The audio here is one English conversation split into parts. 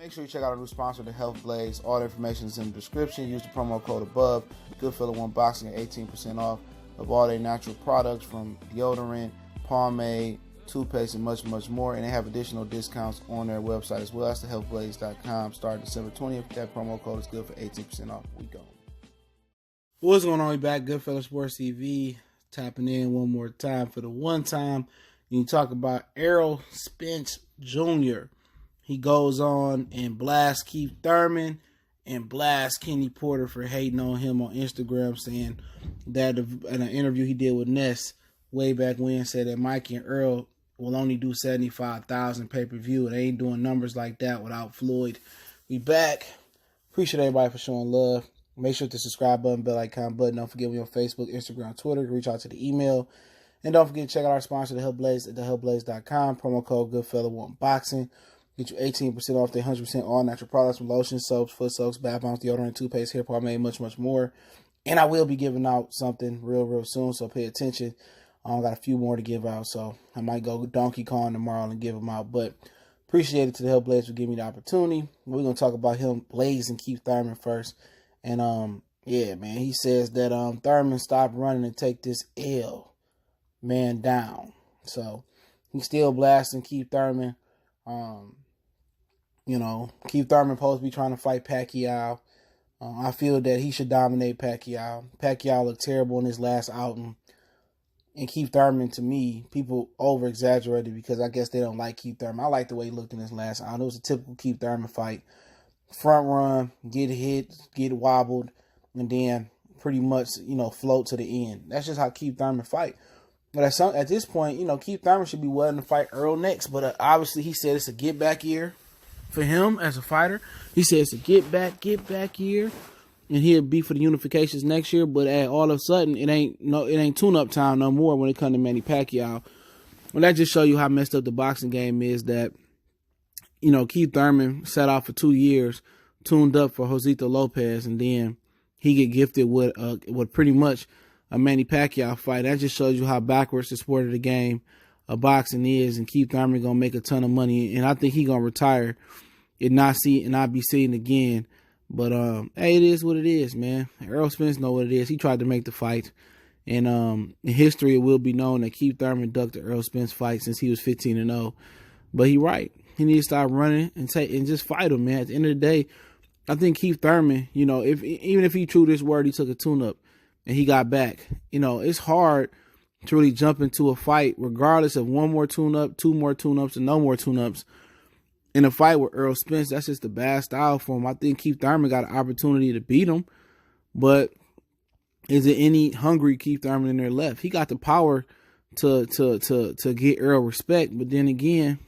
Make sure you check out our new sponsor, The Health Blaze. All the information is in the description. Use the promo code above. Goodfellow One Boxing at 18% off of all their natural products from deodorant, pomade, toothpaste, and much, much more. And they have additional discounts on their website as well. That's thehealthblaze.com. Starting December 20th. That promo code is good for 18% off. We go. What's going on? We back. Goodfellow Sports TV. Tapping in one more time for the one time. You talk about Errol Spence Jr. He goes on and blasts Keith Thurman and blasts Kenny Porter for hating on him on Instagram, saying that in an interview he did with Ness way back when, said that Mikey and Errol will only do 75,000 pay-per-view, and they ain't doing numbers like that without Floyd. We back. Appreciate everybody for showing love. Make sure to subscribe button, bell icon button. Don't forget we're on Facebook, Instagram, Twitter. Reach out to the email. And don't forget to check out our sponsor, The Health Blaze, at thehealthblaze.com. Promo code Goodfellow1Boxing. Get you 18% off their 100% all natural products from lotion, soaps, foot soaps, bath bombs, deodorant, toothpaste, hair pomade, much, much more. And I will be giving out something real soon, so pay attention. I got a few more to give out, so I might go Donkey Kong tomorrow and give them out. But appreciate it to the Health Blaze for giving me the opportunity. We're going to talk about him blazing Keith Thurman first. And, yeah, man, he says that Thurman stopped running and take this L man down. So he's still blasting Keith Thurman. Keith Thurman supposed to be trying to fight Pacquiao. I feel that he should dominate Pacquiao. Pacquiao looked terrible in his last outing. And Keith Thurman, to me, people over-exaggerated because I guess they don't like Keith Thurman. I like the way he looked in his last outing. It was a typical Keith Thurman fight. Front run, get hit, get wobbled, and then pretty much, float to the end. That's just how Keith Thurman fight. But at this point, Keith Thurman should be willing to fight Errol next. But obviously, he said it's a get-back year for him as a fighter. He said it's a get-back year. And he'll be for the unifications next year. But all of a sudden, it ain't tune-up time no more when it comes to Manny Pacquiao. Well, that just show you how messed up the boxing game is that, Keith Thurman sat out for 2 years, tuned up for Josito Lopez, and then he get gifted with pretty much a Manny Pacquiao fight. That just shows you how backwards the sport of the game of boxing is, and Keith Thurman gonna make a ton of money, and I think he gonna retire and not be seen again. But hey, it is what it is, man. Errol Spence know what it is. He tried to make the fight, and in history it will be known that Keith Thurman ducked the Errol Spence fight since he was 15-0. But he right. He needs to stop running and just fight him, man. At the end of the day, I think Keith Thurman, even if he true to his word, he took a tune-up and he got back. It's hard to really jump into a fight regardless of one more tune-up, two more tune-ups, and no more tune-ups. In a fight with Errol Spence, that's just the bad style for him. I think Keith Thurman got an opportunity to beat him, but is there any hungry Keith Thurman in there left? He got the power to get Errol respect, but then again,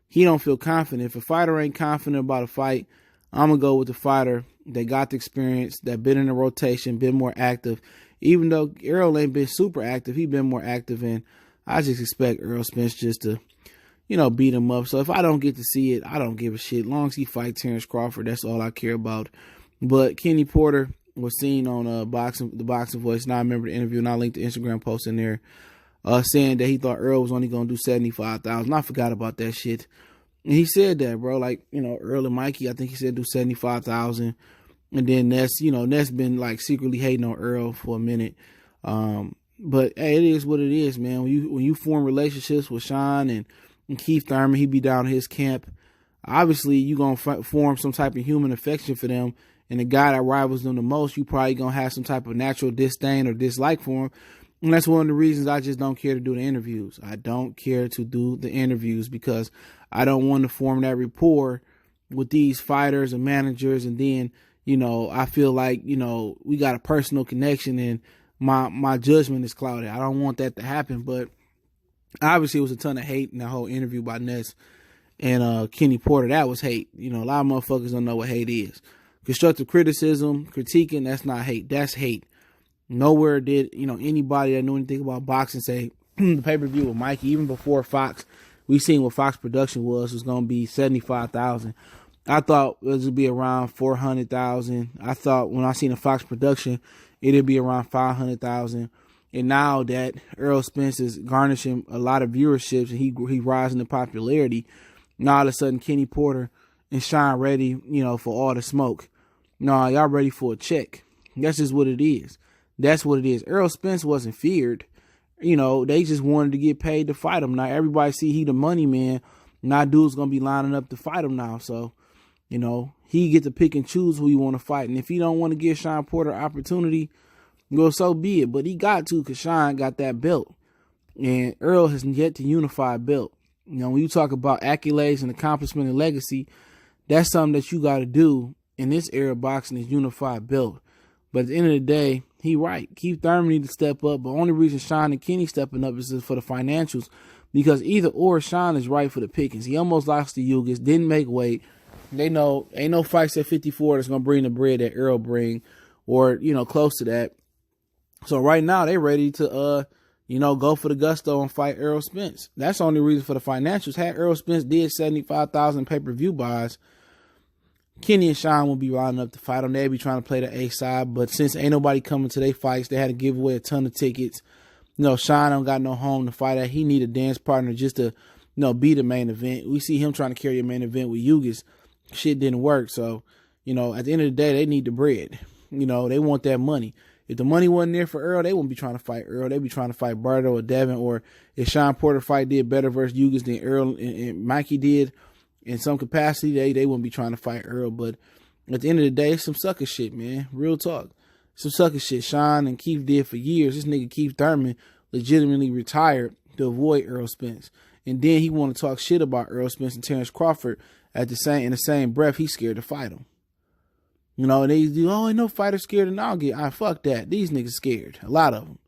he don't feel confident. If a fighter ain't confident about a fight, I'm going to go with the fighter that got the experience, that been in the rotation, been more active. Even though Errol ain't been super active, he been more active, and I just expect Errol Spence just to, beat him up. So if I don't get to see it, I don't give a shit. As long as he fights Terrence Crawford, that's all I care about. But Kenny Porter was seen on the Boxing Voice, and I remember the interview, and I linked the Instagram post in there, saying that he thought Errol was only going to do 75,000. I forgot about that shit. And he said that, bro. Errol and Mikey, I think he said do 75,000. And then Ness been secretly hating on Errol for a minute. But hey, it is what it is, man. When you form relationships with Sean and Keith Thurman, he be down in his camp. Obviously, you going to form some type of human affection for them. And the guy that rivals them the most, you probably going to have some type of natural disdain or dislike for him. And that's one of the reasons I just don't care to do the interviews. I don't care to do the interviews because I don't want to form that rapport with these fighters and managers. And then, I feel like, we got a personal connection and my judgment is clouded. I don't want that to happen. But obviously it was a ton of hate in that whole interview by Ness and Kenny Porter. That was hate. A lot of motherfuckers don't know what hate is. Constructive criticism, critiquing, that's not hate. That's hate. Nowhere did, anybody that knew anything about boxing say the pay-per-view with Mikey, even before Fox, we seen what Fox production was going to be 75,000. I thought it would be around 400,000. I thought when I seen the Fox production, it'd be around 500,000. And now that Errol Spence is garnishing a lot of viewerships and he rising in popularity, now all of a sudden Kenny Porter and Sean ready, for all the smoke. No, y'all ready for a check. That's just what it is. That's what it is. Errol Spence wasn't feared. They just wanted to get paid to fight him. Now everybody see he the money man. Now dude's gonna be lining up to fight him now. So, he get to pick and choose who he want to fight. And if he don't want to give Sean Porter an opportunity, so be it. But he got to, because Sean got that belt. And Errol has yet to unify a belt. When you talk about accolades and accomplishment and legacy, that's something that you got to do in this era of boxing, is unify a belt. But at the end of the day, he right. Keith Thurman need to step up. But only reason Sean and Kenny stepping up is for the financials. Because either or, Sean is right for the pickings. He almost lost to Ugas, didn't make weight. They know ain't no fights at 54 that's going to bring the bread that Errol bring, or, close to that. So right now, they ready to, go for the gusto and fight Errol Spence. That's the only reason for the financials. Had Errol Spence did 75,000 pay-per-view buys, Kenny and Sean will be lining up to fight him. They'll be trying to play the A side. But since ain't nobody coming to their fights, they had to give away a ton of tickets. Sean don't got no home to fight at. He need a dance partner just to, be the main event. We see him trying to carry a main event with Ugas. Shit didn't work. So, at the end of the day, they need the bread. They want that money. If the money wasn't there for Errol, they wouldn't be trying to fight Errol. They'd be trying to fight Bardo or Devin. Or if Sean Porter fight did better versus Ugas than Errol and Mikey did in some capacity, they wouldn't be trying to fight Errol. But at the end of the day, it's some sucker shit, man. Real talk. Some sucker shit Sean and Keith did for years. This nigga Keith Thurman legitimately retired to avoid Errol Spence. And then he want to talk shit about Errol Spence and Terrence Crawford in the same breath. He's scared to fight him. And they do, ain't no fighter scared of Nalgit. Fuck that. These niggas scared. A lot of them.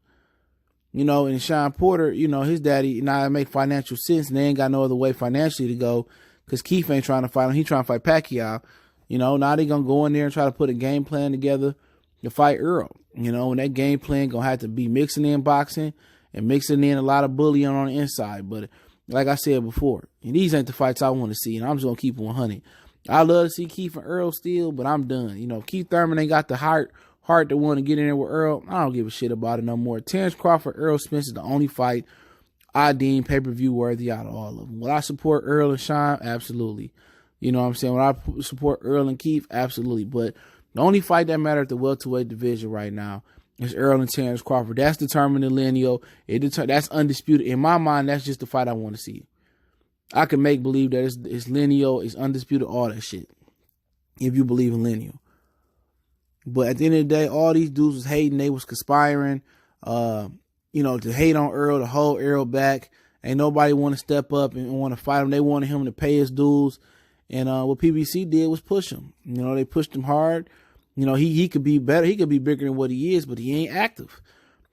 And Sean Porter, his daddy, now it make financial sense, and they ain't got no other way financially to go, because Keith ain't trying to fight him. He trying to fight Pacquiao. Now they going to go in there and try to put a game plan together to fight Errol. And that game plan going to have to be mixing in boxing and mixing in a lot of bullying on the inside. But like I said before, these ain't the fights I want to see, and I'm just going to keep 100. I love to see Keith and Errol still, but I'm done. If Keith Thurman ain't got the heart to want to get in there with Errol, I don't give a shit about it no more. Terrence Crawford, Errol Spence is the only fight I deem pay-per-view worthy out of all of them. Will I support Errol and Sean? Absolutely. You know what I'm saying? Will I support Errol and Keith? Absolutely. But the only fight that matters at the welterweight division right now is Errol and Terrence Crawford. That's determined in lineal. That's undisputed. In my mind, that's just the fight I want to see. I can make believe that it's lineal, it's undisputed, all that shit, if you believe in lineal. But at the end of the day, all these dudes was hating. They was conspiring, to hate on Errol, to hold Errol back. Ain't nobody want to step up and want to fight him. They wanted him to pay his dues. And what PBC did was push him. They pushed him hard. He could be better. He could be bigger than what he is, but he ain't active.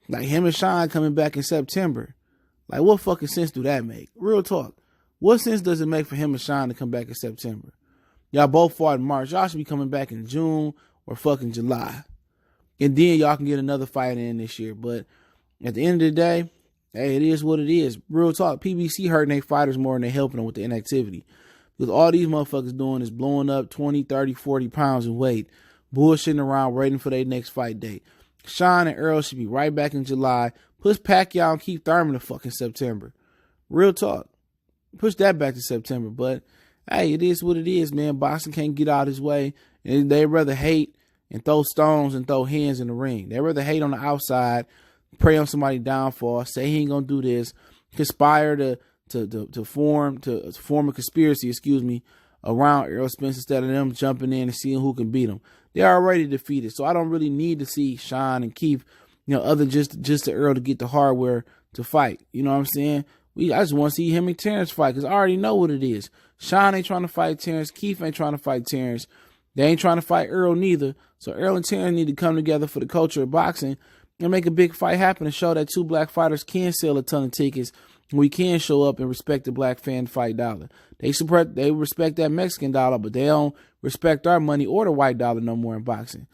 Like him and Sean coming back in September. Like, what fucking sense do that make? Real talk. What sense does it make for him and Sean to come back in September? Y'all both fought in March. Y'all should be coming back in June or fucking July. And then y'all can get another fight in this year. But at the end of the day, hey, it is what it is. Real talk. PBC hurting their fighters more than they helping them with the inactivity. Because all these motherfuckers doing is blowing up 20, 30, 40 pounds in weight. Bullshitting around, waiting for their next fight date. Sean and Errol should be right back in July. Push Pacquiao and Keith Thurman to fucking September. Real talk. Push that back to September. But, hey, it is what it is, man. Boxing can't get out his way. And they'd rather hate and throw stones and throw hands in the ring. They'd rather hate on the outside, prey on somebody's downfall, say he ain't going to do this, conspire to form a conspiracy, around Errol Spence instead of them jumping in and seeing who can beat him. They're already defeated. So I don't really need to see Sean and Keith, other than just to Errol to get the hardware to fight. You know what I'm saying? I just want to see him and Terrence fight, because I already know what it is. Sean ain't trying to fight Terrence. Keith ain't trying to fight Terrence. They ain't trying to fight Errol neither. So Errol and Terrence need to come together for the culture of boxing and make a big fight happen and show that two black fighters can sell a ton of tickets. We can show up and respect the black fan fight dollar. They respect that Mexican dollar, but they don't respect our money or the white dollar no more in boxing.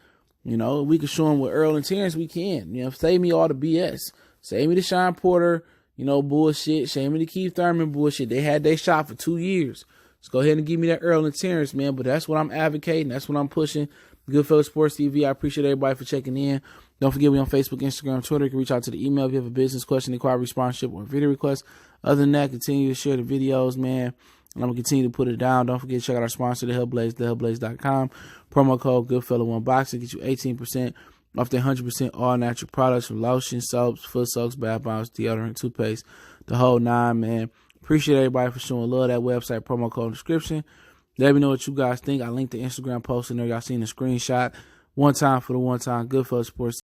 We can show them with Errol and Terrence, we can. Save me all the BS. Save me the Sean Porter, bullshit. Save me the Keith Thurman bullshit. They had their shot for 2 years. Just go ahead and give me that Errol and Terrence, man. But that's what I'm advocating. That's what I'm pushing. Goodfellas Sports TV. I appreciate everybody for checking in. Don't forget, we on Facebook, Instagram, Twitter. You can reach out to the email if you have a business question, inquiry, sponsorship, or video request. Other than that, continue to share the videos, man. And I'm going to continue to put it down. Don't forget to check out our sponsor, The Hellblaze, thehellblaze.com. Promo code Goodfella1Box get you 18% off their 100% all-natural products from lotion, soaps, foot soaks, bath bombs, deodorant, toothpaste, the whole nine, man. Appreciate everybody for showing love. That website, promo code in the description. Let me know what you guys think. I linked the Instagram post in there. Y'all seen the screenshot. One time for the one time. Goodfella Sports.